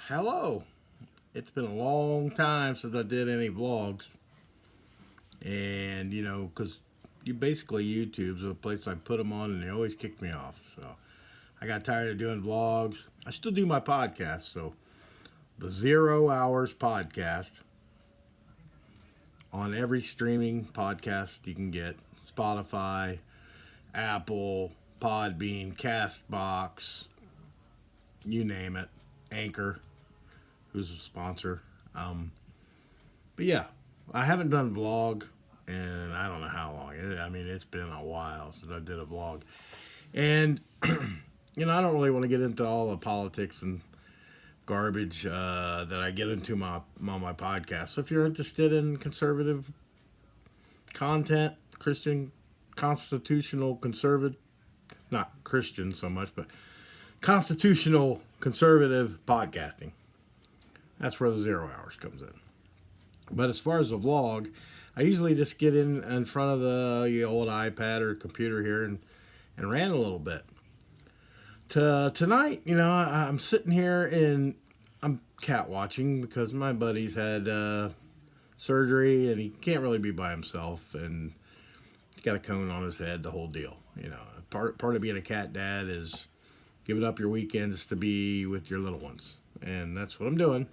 Hello. It's been a long time since I did any vlogs. And, because you basically YouTube's a place I put them on and they always kick me off. So I got tired of doing vlogs. I still do my podcast. So the 0 Hours podcast on every streaming podcast you can get Spotify, Apple, Podbean, Castbox, you name it, Anchor, who's a sponsor. Um, But yeah, I haven't done vlog and I don't know how long. It's been a while since I did a vlog. And, I don't really want to get into all the politics and garbage that I get into on my podcast. So if you're interested in conservative content, Christian, constitutional conservative, not Christian so much, but constitutional conservative podcasting, that's where the 0 Hours comes in. But as far as the vlog, I usually just get in front of the old iPad or computer here and rant a little bit. Tonight, I'm sitting here and I'm cat watching because my buddy's had surgery and he can't really be by himself and he's got a cone on his head, the whole deal. Part of being a cat dad is giving up your weekends to be with your little ones. And that's what I'm doing.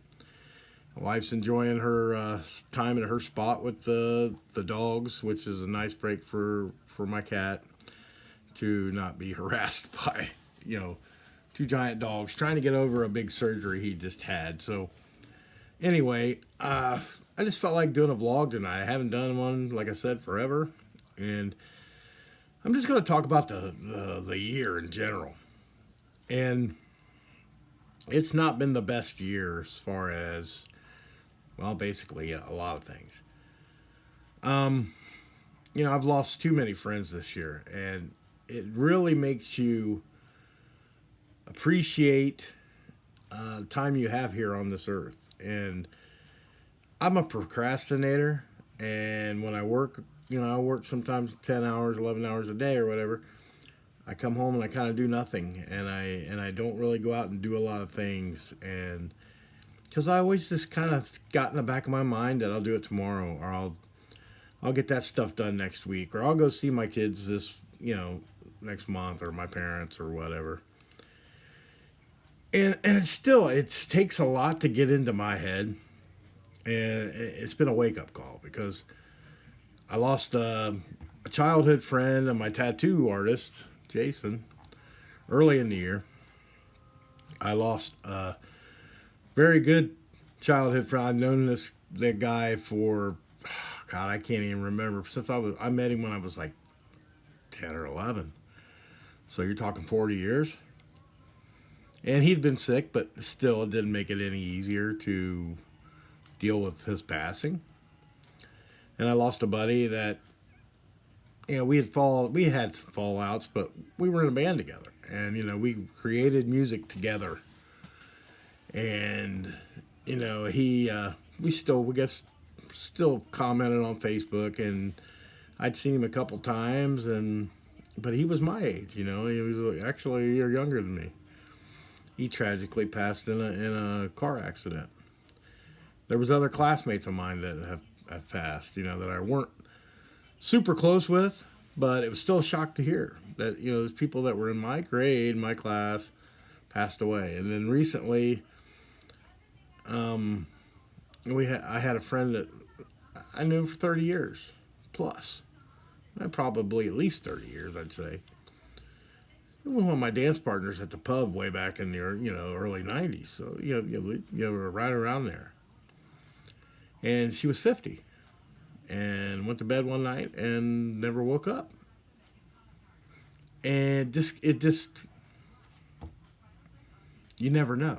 My wife's enjoying her time at her spot with the dogs, which is a nice break for my cat to not be harassed by, two giant dogs trying to get over a big surgery he just had. So anyway, I just felt like doing a vlog tonight. I haven't done one, like I said, forever. And I'm just going to talk about the year in general. And it's not been the best year as far as, well, basically a lot of things. I've lost too many friends this year, and it really makes you appreciate the time you have here on this earth. And I'm a procrastinator, and when I work, I work sometimes 10 hours, 11 hours a day or whatever. I come home and I kind of do nothing, and I don't really go out and do a lot of things, and because I always just kind of got in the back of my mind that I'll do it tomorrow, or I'll get that stuff done next week, or I'll go see my kids this next month, or my parents, or whatever. And it takes a lot to get into my head, and it's been a wake up call because I lost a childhood friend and my tattoo artist, Jason, early in the year. I lost very good childhood friend. I've known that guy for, God, I can't even remember. I met him when I was like 10 or 11. So you're talking 40 years. And he'd been sick, but still it didn't make it any easier to deal with his passing. And I lost a buddy that, we had some fallouts, but we were in a band together. And, we created music together. And we still commented on Facebook, and I'd seen him a couple times, but he was my age, he was actually a year younger than me. He tragically passed in a car accident. There was other classmates of mine that have passed, that I weren't super close with, but it was still a shock to hear that, there's people that were in my grade, my class, passed away. And then recently, I had a friend that I knew for 30 years plus. Probably at least 30 years, I'd say. It was one of my dance partners at the pub way back in the early 90s. So we're right around there. And she was 50 and went to bed one night and never woke up. And you never know.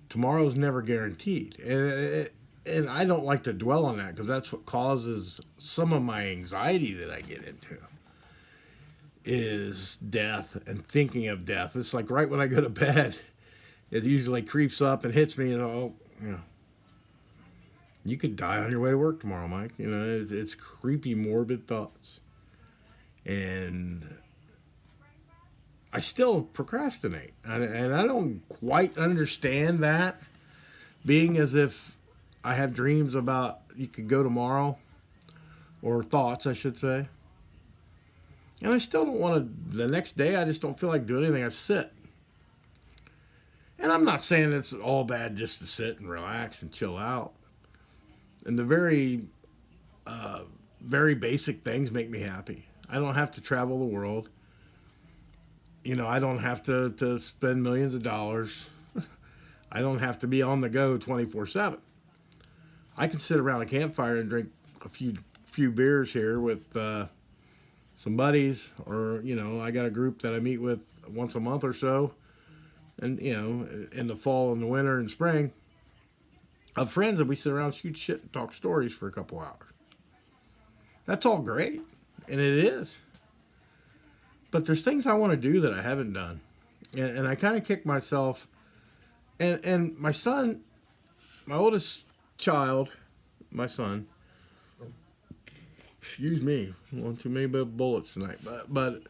Tomorrow's never guaranteed. And I don't like to dwell on that because that's what causes some of my anxiety that I get into is death and thinking of death. It's like right when I go to bed, it usually creeps up and hits me, you could die on your way to work tomorrow, Mike. It's creepy, morbid thoughts. And I still procrastinate. And I don't quite understand that, being as if I have dreams about you could go tomorrow, or thoughts, I should say. And I still don't want to, the next day, I just don't feel like doing anything. I sit. And I'm not saying it's all bad just to sit and relax and chill out. And the uh, very basic things make me happy. I don't have to travel the world. I don't have to spend millions of dollars. I don't have to be on the go 24/7. I can sit around a campfire and drink a few beers here with some buddies, or I got a group that I meet with once a month or so, and in the fall and the winter and spring, of friends that we sit around, shoot shit, and talk stories for a couple hours. That's all great, and it is. But there's things I want to do that I haven't done, and I kind of kick myself. And my son, my oldest child, my son, excuse me, one too many bullets tonight, but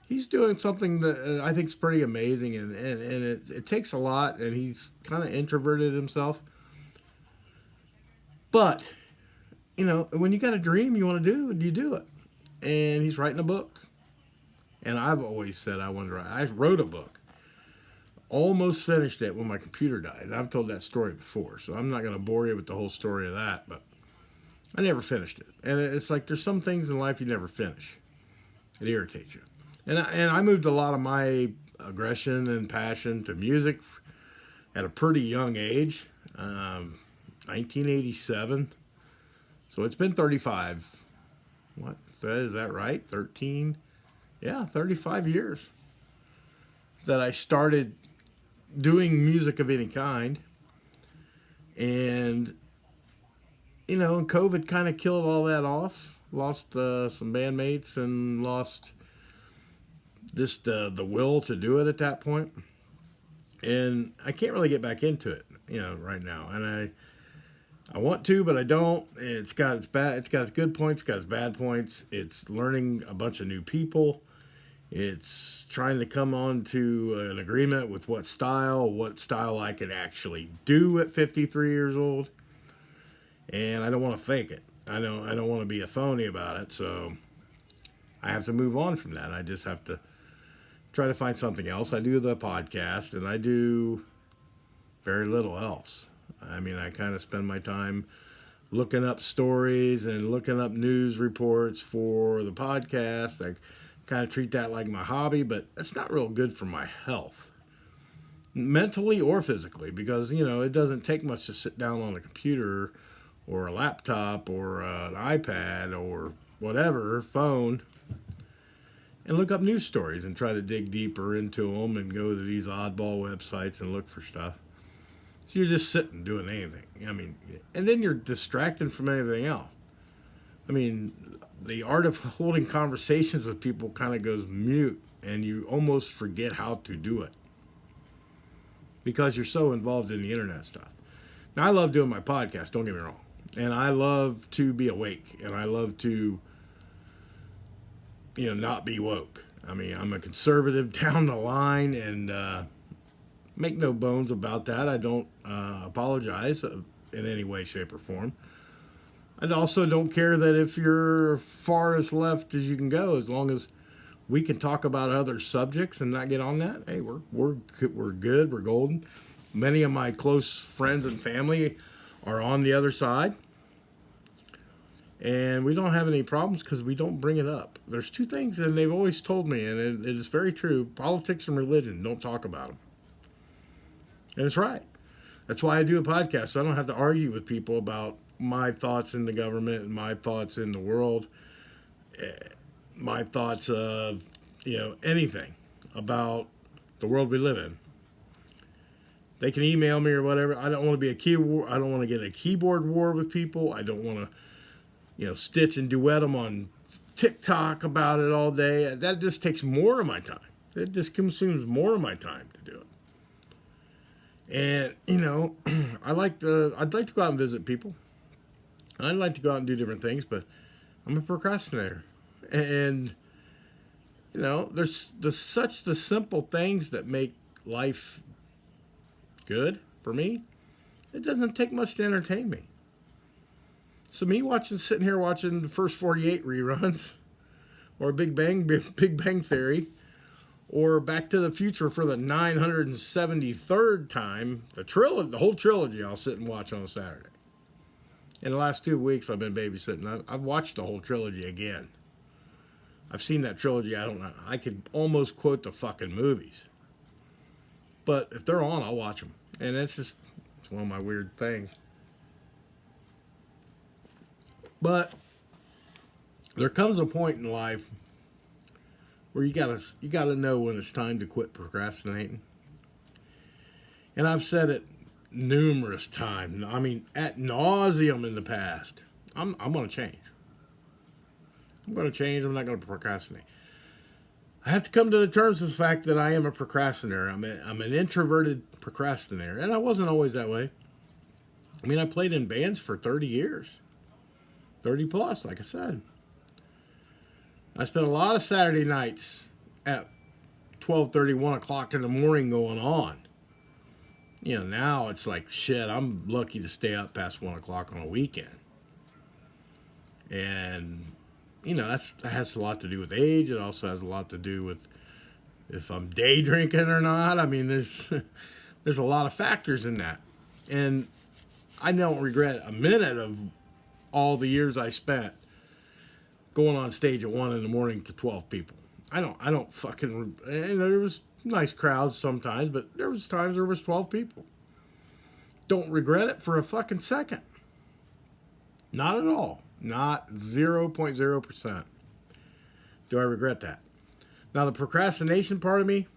he's doing something that I think is pretty amazing, and it takes a lot, and he's kind of introverted himself. But when you got a dream you want to do, you do it. And he's writing a book, and I've always said I wanted to write. I wrote a book, almost finished it when my computer died. I've told that story before, so I'm not going to bore you with the whole story of that, but I never finished it. And it's like there's some things in life you never finish. It irritates you. And I moved a lot of my aggression and passion to music at a pretty young age, 1987. So it's been 35. What? Is that right? 13? Yeah, 35 years that I started doing music of any kind. And COVID kind of killed all that off. Lost some bandmates and lost the will to do it at that point. And I can't really get back into it, right now. And I want to, but I don't. It's got its good points, it's got its bad points. It's learning a bunch of new people. It's trying to come on to an agreement with what style I could actually do at 53 years old. And I don't want to fake it. I don't want to be a phony about it. So I have to move on from that. I just have to try to find something else. I do the podcast, and I do very little else. I mean, I kind of spend my time looking up stories and looking up news reports for the podcast. I kind of treat that like my hobby, but it's not real good for my health, mentally or physically, because it doesn't take much to sit down on a computer or a laptop or an iPad or whatever phone and look up news stories and try to dig deeper into them and go to these oddball websites and look for stuff. So you're just sitting doing anything. I mean, and then you're distracted from anything else. I mean, the art of holding conversations with people kind of goes mute, and you almost forget how to do it because you're so involved in the internet stuff. Now, I love doing my podcast, don't get me wrong. And I love to be awake, and I love to, not be woke. I mean, I'm a conservative down the line, and make no bones about that. I don't apologize in any way, shape, or form. I also don't care that if you're far as left as you can go, as long as we can talk about other subjects and not get on that. Hey, we're good. We're golden. Many of my close friends and family are on the other side, and we don't have any problems because we don't bring it up. There's two things, and they've always told me, and it is very true: politics and religion. Don't talk about them. And it's right. That's why I do a podcast, so I don't have to argue with people about my thoughts in the government and my thoughts in the world, my thoughts of, anything about the world we live in. They can email me or whatever. I don't want to be I don't want to get a keyboard war with people. I don't want to, stitch and duet them on TikTok about it all day. That just takes more of my time. It just consumes more of my time to do it. And, I'd like to go out and visit people. I'd like to go out and do different things, but I'm a procrastinator. And, there's such the simple things that make life good for me. It doesn't take much to entertain me. So me sitting here watching the first 48 reruns, or Big Bang Theory, or Back to the Future for the 973rd time, the whole trilogy, I'll sit and watch on a Saturday. In the last 2 weeks, I've been babysitting. I've watched the whole trilogy again. I've seen that trilogy. I don't know. I could almost quote the fucking movies. But if they're on, I'll watch them. And it's one of my weird things. But there comes a point in life where you gotta know when it's time to quit procrastinating. And I've said it numerous times. I mean, ad nauseum in the past. I'm gonna change. I'm gonna change. I'm not gonna procrastinate. I have to come to the terms with the fact that I am a procrastinator. I'm an introverted procrastinator, and I wasn't always that way. I mean, I played in bands for 30 years, 30 plus, like I said. I spent a lot of Saturday nights at 12:30, 1 o'clock in the morning going on. Now it's like, shit, I'm lucky to stay up past 1 o'clock on a weekend. And, that has a lot to do with age. It also has a lot to do with if I'm day drinking or not. I mean, there's a lot of factors in that. And I don't regret a minute of all the years I spent going on stage at 1 in the morning to 12 people. I don't fucking, there was nice crowds sometimes, but there was times there was 12 people. Don't regret it for a fucking second. Not at all. Not 0.0%. Do I regret that? Now the procrastination part of me,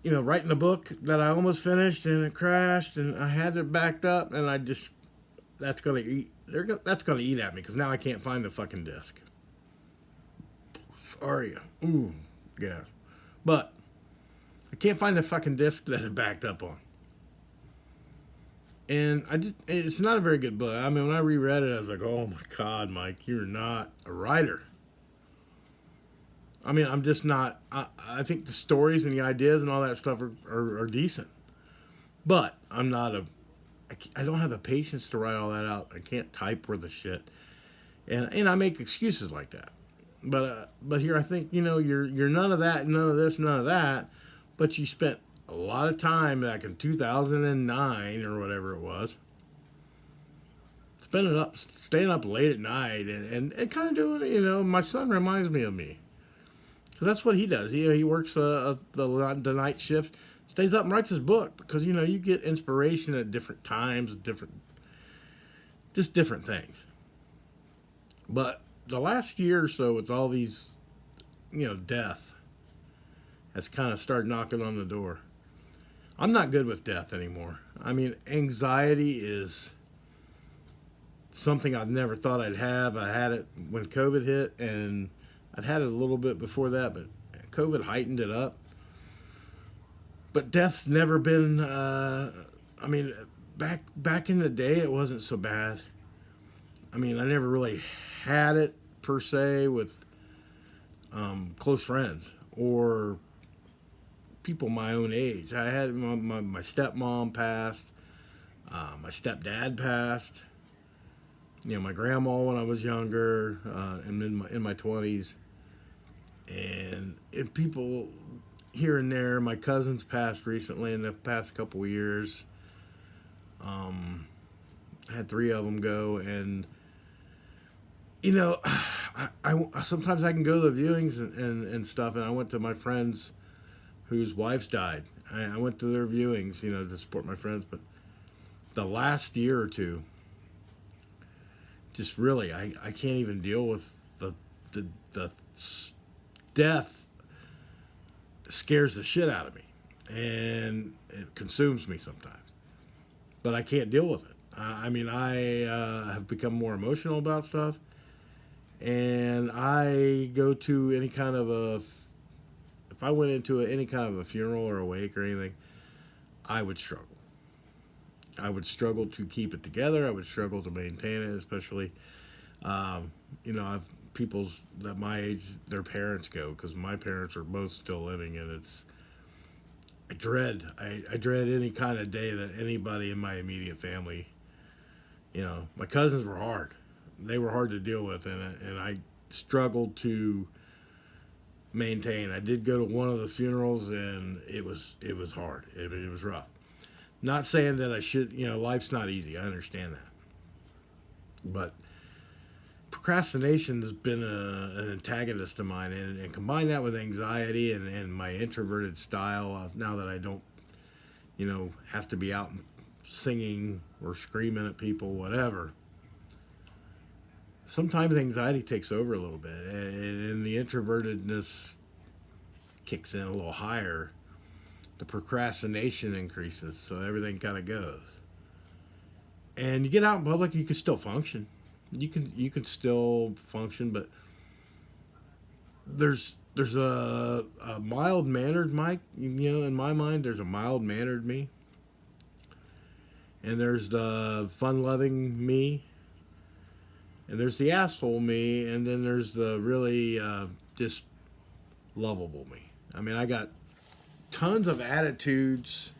writing a book that I almost finished and it crashed and I had it backed up and that's gonna eat at me because now I can't find the fucking disc. Sorry. Ooh, yeah. But I can't find the fucking disc that it backed up on. And it's not a very good book. I mean, when I reread it, I was like, oh my God, Mike, you're not a writer. I mean, I'm just not, I think the stories and the ideas and all that stuff are decent. But I don't have the patience to write all that out. I can't type worth a shit. And I make excuses like that. But here I think, you're none of that, none of this, none of that. But you spent a lot of time back in 2009 or whatever it was, staying up late at night and kind of doing, my son reminds me of me. Because that's what he does. He works the night shift, stays up and writes his book because, you get inspiration at different times, just different things. But the last year or so with all these, death has kind of started knocking on the door. I'm not good with death anymore. I mean, anxiety is something I've never thought I'd have. I had it when COVID hit, and I'd had it a little bit before that, but COVID heightened it up. But death's never been, back in the day, it wasn't so bad. I mean, I never really had it, per se, with close friends or people my own age. I had my stepmom passed, my stepdad passed, my grandma when I was younger, and in my 20s, and people here and there. My cousins passed recently in the past couple of years. I had 3 of them go, and I sometimes I can go to the viewings and stuff, and I went to my friends whose wives died. I went to their viewings, to support my friends, but the last year or two, just really, I can't even deal with the death. Scares the shit out of me, and it consumes me sometimes. But I can't deal with it. I have become more emotional about stuff, and I go to any kind of if I went into any kind of a funeral or a wake or anything, I would struggle. I would struggle to keep it together. I would struggle to maintain it, especially, I've people's that my age, their parents go, because my parents are both still living, and it's I dread any kind of day that anybody in my immediate family, my cousins were hard. They were hard to deal with, and I struggled to maintain. I did go to one of the funerals, and it was hard. It was rough. Not saying that I should, life's not easy. I understand that, but procrastination has been an antagonist of mine, and combine that with anxiety and my introverted style. Now that I don't, have to be out singing or screaming at people, whatever. Sometimes anxiety takes over a little bit, and the introvertedness kicks in a little higher. The procrastination increases, so everything kind of goes. And you get out in public, you can still function. You can still function, but there's a mild mannered Mike. In my mind, there's a mild mannered me, and there's the fun loving me, and there's the asshole me, and then there's the really just lovable me. I mean, I got tons of attitudes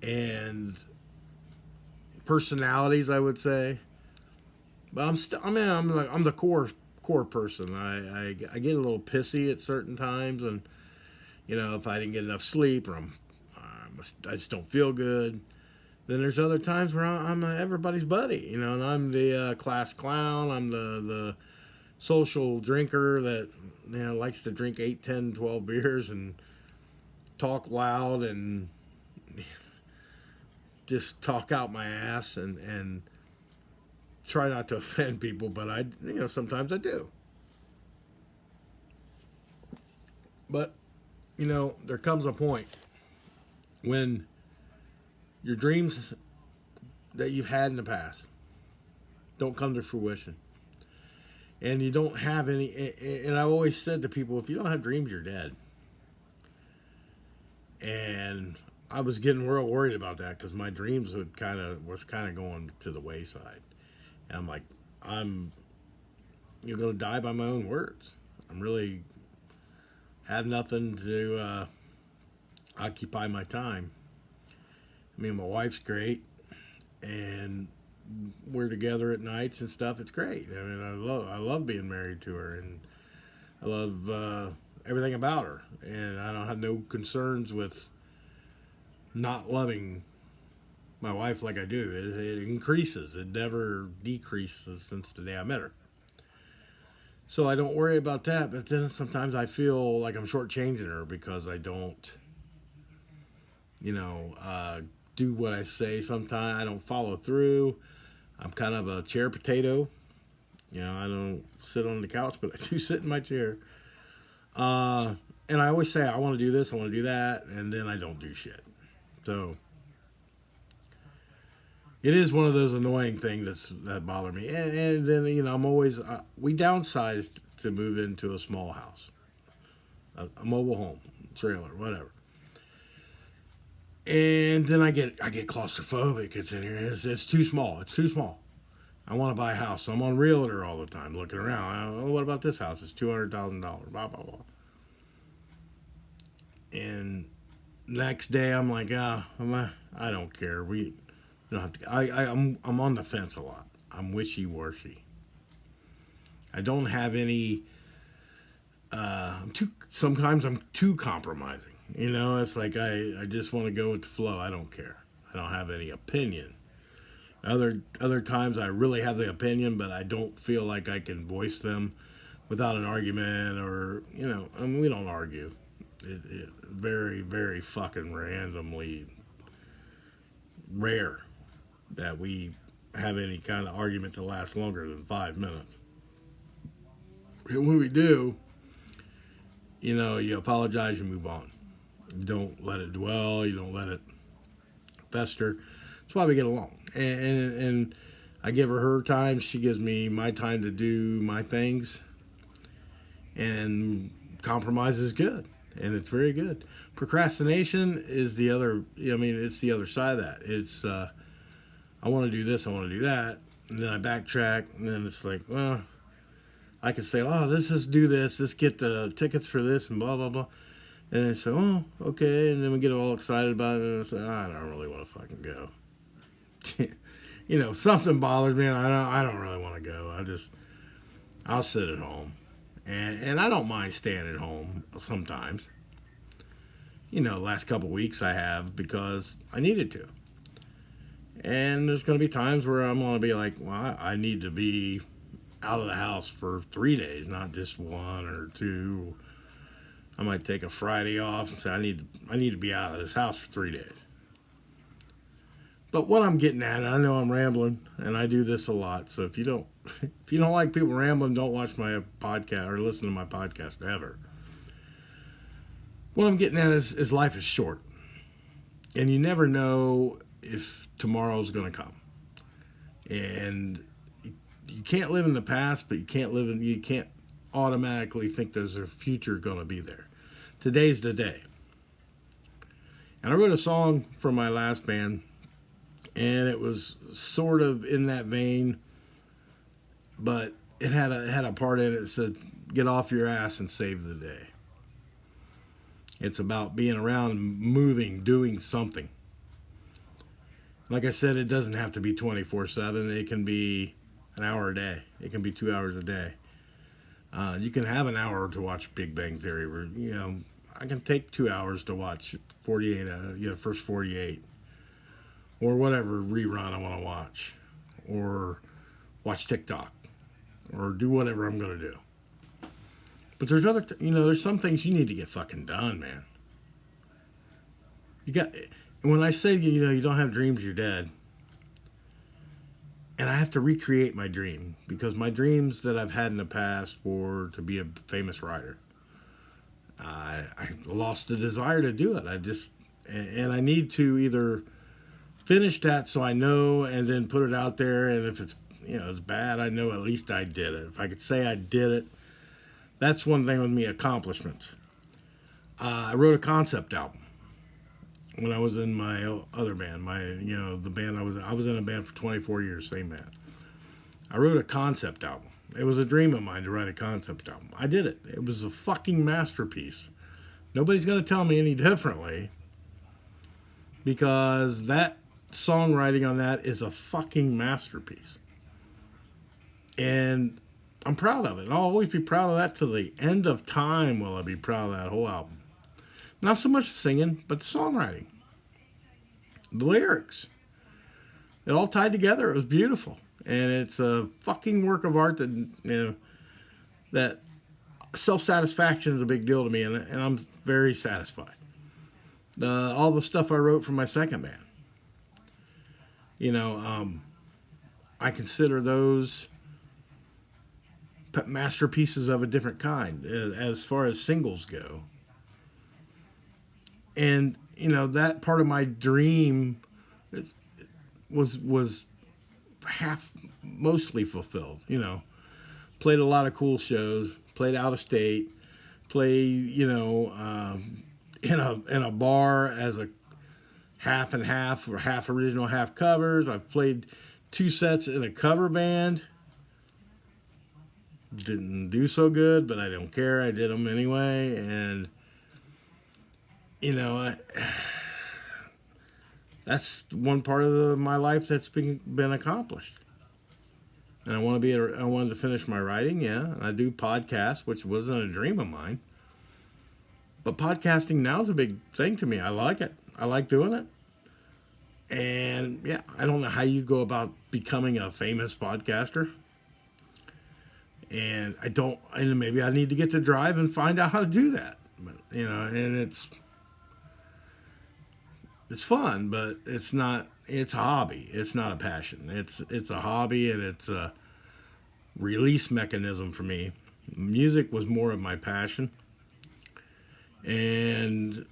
and personalities, I would say. But I'm the core person. I get a little pissy at certain times, and if I didn't get enough sleep, or I just don't feel good. Then there's other times where I'm everybody's buddy, and I'm the class clown. I'm the social drinker that likes to drink 8, 10, 12 beers and talk loud and just talk out my ass and try not to offend people, but sometimes I do. But there comes a point when your dreams that you've had in the past don't come to fruition, and you don't have any. And I've always said to people, if you don't have dreams, you're dead. And I was getting real worried about that, because my dreams was kind of going to the wayside. And I'm like, you're gonna die by my own words. I'm really have nothing to occupy my time. I mean, my wife's great, and we're together at nights and stuff. It's great. I mean, I love being married to her, and I love everything about her, and I don't have no concerns with not loving my wife like I do. It increases. It never decreases since the day I met her. So I don't worry about that. But then sometimes I feel like I'm shortchanging her, because I don't, do what I say. Sometimes I don't follow through. I'm kind of a chair potato. I don't sit on the couch, but I do sit in my chair. And I always say, I want to do this, I want to do that, and then I don't do shit. So it is one of those annoying things that bother me. And then, I'm always, we downsized to move into a small house, a mobile home, trailer, whatever. And then I get claustrophobic. It's in here. It's too small. It's too small. I want to buy a house. So I'm on Realtor all the time looking around. What about this house? It's $200,000. Blah, blah, blah. And next day I'm like, I don't care. We don't have to. I'm on the fence a lot. I'm wishy-washy. I don't have any. Sometimes I'm too compromising. It's like I just want to go with the flow. I don't care. I don't have any opinion. Other times I really have the opinion, but I don't feel like I can voice them without an argument, or I mean, we don't argue. It very, very fucking randomly rare that we have any kind of argument to last longer than 5 minutes. And when we do, you apologize, you move on. You don't let it dwell. You don't let it fester. That's why we get along. And I give her time. She gives me my time to do my things. And compromise is good. And it's very good. Procrastination is the other, it's the other side of that. It's, I want to do this, I want to do that. And then I backtrack. And then it's like, well, I could say, oh, do this, let's get the tickets for this and blah, blah, blah. And they say, oh, okay. And then we get all excited about it. And I say, oh, I don't really want to fucking go. Something bothers me and I don't really want to go. I'll sit at home. And I don't mind staying at home sometimes. Last couple weeks I have because I needed to. And there's going to be times where I'm going to be like, well, I need to be out of the house for 3 days, not just 1 or 2. I might take a Friday off and say I need to be out of this house for 3 days. But what I'm getting at, and I know I'm rambling, and I do this a lot. So if you don't like people rambling, don't watch my podcast or listen to my podcast ever. What I'm getting at is life is short, and you never know if tomorrow's going to come. And you can't live in the past, but you can't automatically think there's a future going to be there. Today's the day. And I wrote a song for my last band, and it was sort of in that vein, but it had a part in it that said, "Get off your ass and save the day." It's about being around, moving, doing something. Like I said, it doesn't have to be 24/7. It can be an hour a day. It can be 2 hours a day. You can have an hour to watch Big Bang Theory. Where, I can take 2 hours to watch 48. First 48, or whatever rerun I want to watch, or watch TikTok, or do whatever I'm gonna do. But there's there's some things you need to get fucking done, man. When I say, you don't have dreams, you're dead. And I have to recreate my dream, because my dreams that I've had in the past were to be a famous writer. I lost the desire to do it. And I need to either finish that so I know, and then put it out there. And if it's bad, I know at least I did it. If I could say I did it, that's one thing with me, accomplishments. I wrote a concept album when I was in my other band, the band I was in a band for 24 years, same band. I wrote a concept album. It was a dream of mine to write a concept album. I did it. It was a fucking masterpiece. Nobody's going to tell me any differently, because that songwriting on that is a fucking masterpiece. And I'm proud of it. And I'll always be proud of that till the end of time. Will I be proud of that whole album? Not so much the singing, but the songwriting. The lyrics. It all tied together. It was beautiful. And it's a fucking work of art that self-satisfaction is a big deal to me. And I'm very satisfied. All the stuff I wrote for my second band. I consider those masterpieces of a different kind as far as singles go. And that part of my dream was mostly fulfilled. Played a lot of cool shows, played out of state, played in a bar as a half and half, or half original, half covers. I've played 2 sets in a cover band. Didn't do so good, but I don't care. I did them anyway, and that's one part of my life that's been accomplished. And I wanted to finish my writing, yeah. And I do podcasts, which wasn't a dream of mine. But podcasting now is a big thing to me. I like it. I like doing it. And yeah, I don't know how you go about becoming a famous podcaster. And maybe I need to get to drive and find out how to do that. But, and it's fun, but it's a hobby. It's not a passion. It's a hobby, and it's a release mechanism for me. Music was more of my passion. And,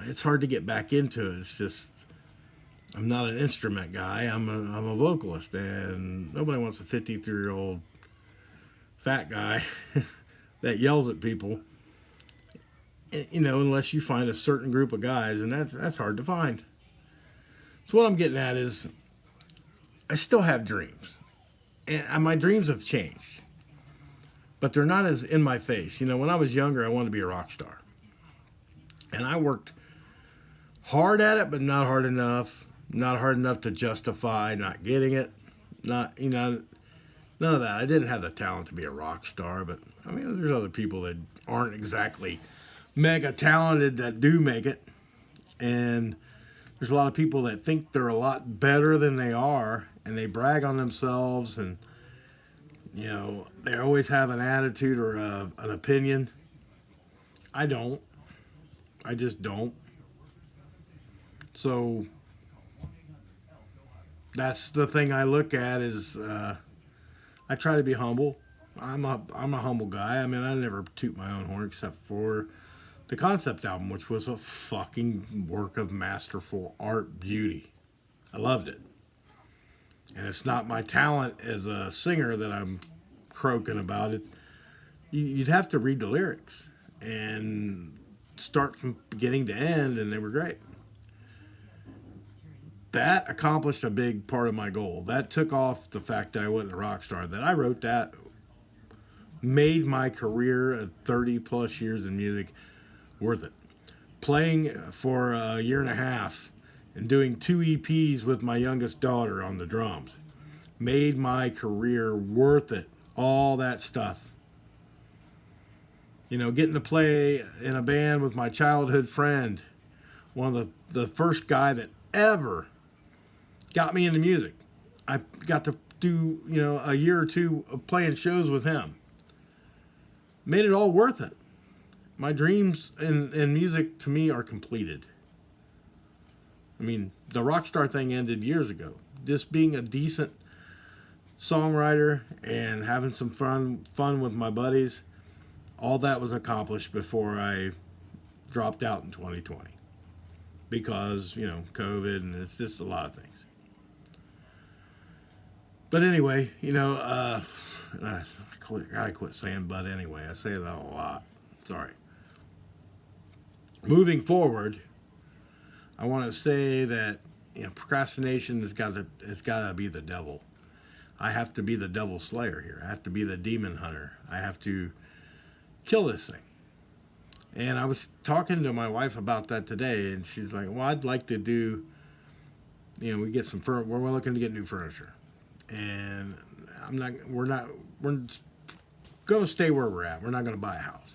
it's hard to get back into it. It's just, I'm not an instrument guy. I'm a vocalist, and nobody wants a 53-year-old fat guy that yells at people. Unless you find a certain group of guys, and that's hard to find. So what I'm getting at is, I still have dreams, and my dreams have changed. but they're not as in my face. You know, when I was younger, I wanted to be a rock star. And I worked hard at it, but not hard enough. Not hard enough to justify not getting it. Not, you know, none of that. I didn't have the talent to be a rock star, but I mean, there's other people that aren't exactly mega talented that do make it. And there's a lot of people that think they're a lot better than they are, and they brag on themselves, and you know, they always have an attitude or an opinion. I don't. I just don't. So that's the thing I look at is I try to be humble. I'm a humble guy. I mean, I never toot my own horn except for the concept album, which was a fucking work of masterful art beauty. I loved it. And it's not my talent as a singer that I'm croaking about it. You'd have to read the lyrics and start from beginning to end, and they were great. That accomplished a big part of my goal. That took off the fact that I wasn't a rock star. That I wrote that made my career of 30 plus years in music worth it. Playing for a year and a half and doing 2 EPs with my youngest daughter on the drums made my career worth it. All that stuff. You know, getting to play in a band with my childhood friend, one of the first guy that ever got me into music. I got to do, you know, a year or two of playing shows with him. Made it all worth it. My dreams in music, to me, are completed. I mean, the rock star thing ended years ago. Just being a decent songwriter and having some fun with my buddies, all that was accomplished before I dropped out in 2020. Because, you know, COVID, and it's just a lot of things. But anyway, you know, I gotta quit saying but anyway. I say that a lot. Sorry. Moving forward, I want to say that, you know, procrastination has got to be the devil. I have to be the devil slayer here. I have to be the demon hunter. I have to kill this thing. And I was talking to my wife about that today, and she's like, "Well, I'd like to do, you know, we get some we're looking to get new furniture, and we're going to stay where we're at. We're not going to buy a house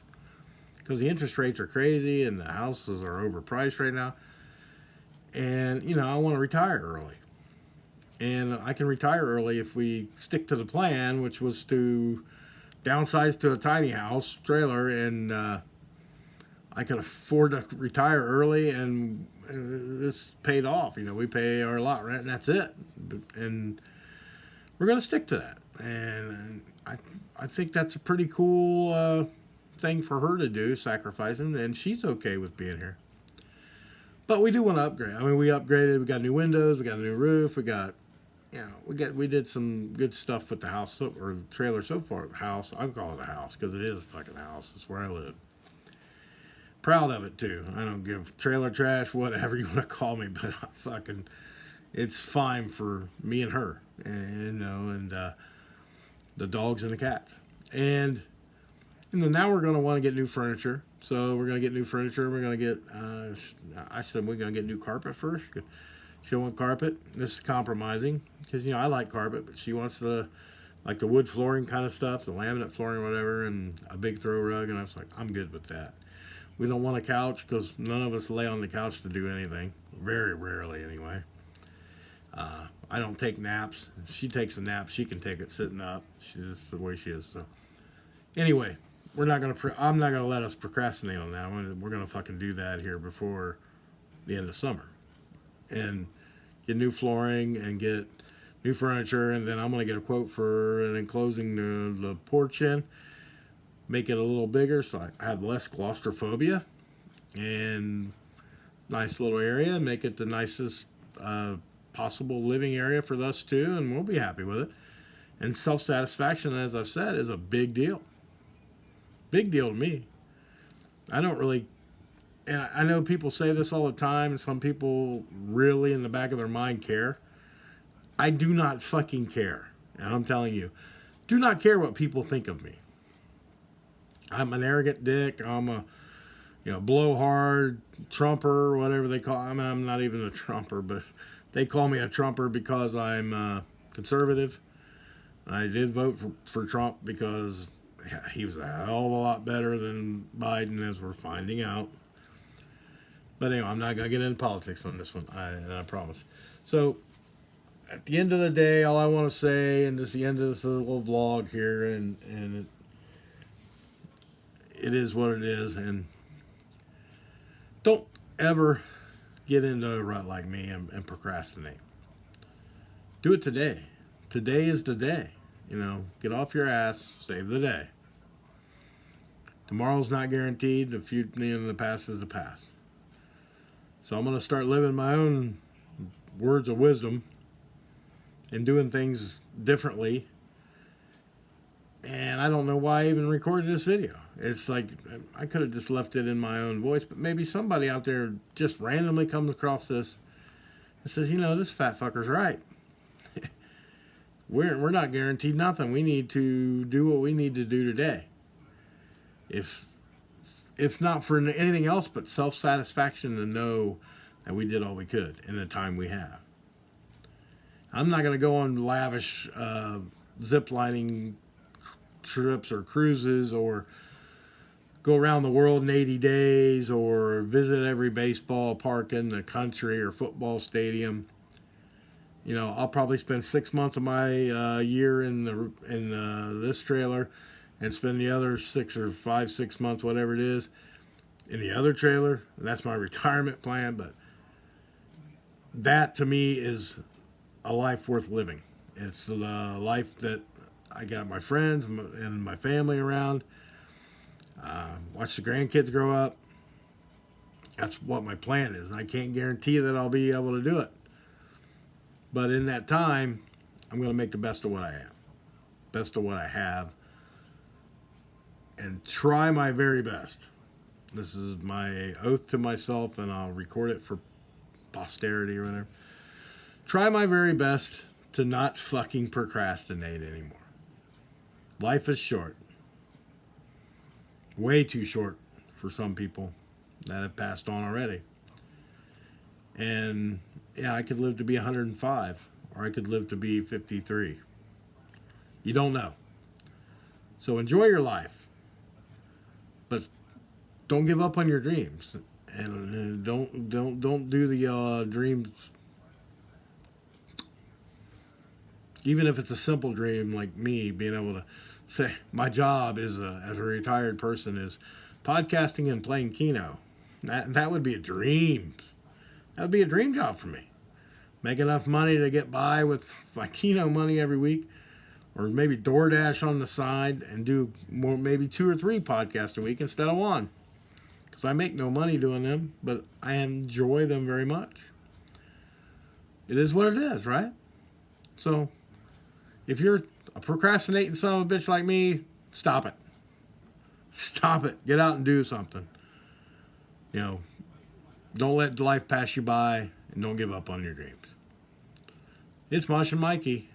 because the interest rates are crazy and the houses are overpriced right now. And you know, I want to retire early, and I can retire early if we stick to the plan, which was to downsize to a tiny house trailer, and I could afford to retire early, and this paid off. You know, we pay our lot rent, and that's it. And we're going to stick to that. And I think that's a pretty cool thing for her to do, sacrificing, and she's okay with being here. But we do want to upgrade. I mean, we upgraded. We got new windows. We got a new roof. We got, you know, we did some good stuff with the house or the trailer so far. House, I call it a house because it is a fucking house. It's where I live. Proud of it too. I don't give trailer trash, whatever you want to call me, but it's fine for me and her, and you know, and the dogs and the cats. And you know, now we're going to want to get new furniture. So we're going to get new furniture. We're going to get, I said we're going to get new carpet first. She wants carpet. This is compromising because, you know, I like carpet, but she wants like the wood flooring kind of stuff, the laminate flooring or whatever, and a big throw rug. And I was like, I'm good with that. We don't want a couch because none of us lay on the couch to do anything. Very rarely, anyway. I don't take naps. If she takes a nap, she can take it sitting up. She's just the way she is. So anyway, I'm not gonna let us procrastinate on that. We're gonna fucking do that here before the end of summer, and get new flooring and get new furniture, and then I'm gonna get a quote for an enclosing the porch in, make it a little bigger so I have less claustrophobia, and nice little area, make it the nicest possible living area for us too, and we'll be happy with it. And self-satisfaction, as I've said, is a big deal. Big deal to me. I don't really, and I know people say this all the time, and some people really in the back of their mind care. I do not fucking care. And I'm telling you, do not care what people think of me. I'm an arrogant dick. I'm a blowhard, trumper, whatever they call. I'm not even a trumper, but they call me a trumper because I'm conservative. I did vote for Trump because he was a hell of a lot better than Biden, as we're finding out. But anyway, I'm not going to get into politics on this one, I promise. So, at the end of the day, all I want to say, and this is the end of this little vlog here, and it is what it is, and don't ever get into a rut like me and procrastinate. Do it today. Today is the day. Get off your ass, save the day. Tomorrow's not guaranteed. The past is the past. So I'm going to start living my own words of wisdom and doing things differently. And I don't know why I even recorded this video. It's like I could have just left it in my own voice, but maybe somebody out there just randomly comes across this and says, this fat fucker's right. We're not guaranteed nothing. We need to do what we need to do today. If not for anything else but self-satisfaction to know that we did all we could in the time we have. I'm not going to go on lavish zip-lining trips or cruises or go around the world in 80 days or visit every baseball park in the country or football stadium. I'll probably spend 6 months of my year in this trailer and spend the other 6 months, whatever it is, in the other trailer. That's my retirement plan, but that to me is a life worth living. It's the life that I got my friends and my family around. Watch the grandkids grow up. That's what my plan is. And I can't guarantee that I'll be able to do it. But in that time, I'm going to make the best of what I am. Best of what I have. And try my very best. This is my oath to myself, and I'll record it for posterity or whatever. Try my very best to not fucking procrastinate anymore. Life is short. Way too short for some people that have passed on already. And yeah, I could live to be 105, or I could live to be 53. You don't know. So enjoy your life. But don't give up on your dreams. And don't do the dreams. Even if it's a simple dream like me, being able to say my job is as a retired person is podcasting and playing Keno. That would be a dream. That would be a dream job for me. Make enough money to get by with my Keno money every week, or maybe DoorDash on the side and do more, maybe 2 or 3 podcasts a week instead of 1. Because I make no money doing them, but I enjoy them very much. It is what it is, right? So, if you're a procrastinating son of a bitch like me, stop it. Stop it. Get out and do something. Don't let life pass you by, and don't give up on your dreams. It's Mosh and Mikey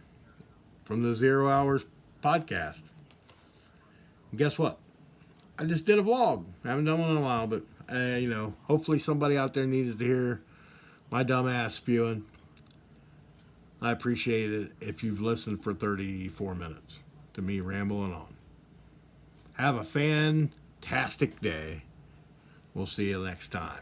from the 0 Hours podcast. And guess what? I just did a vlog. I haven't done one in a while, but hopefully somebody out there needs to hear my dumb ass spewing. I appreciate it if you've listened for 34 minutes to me rambling on. Have a fantastic day. We'll see you next time.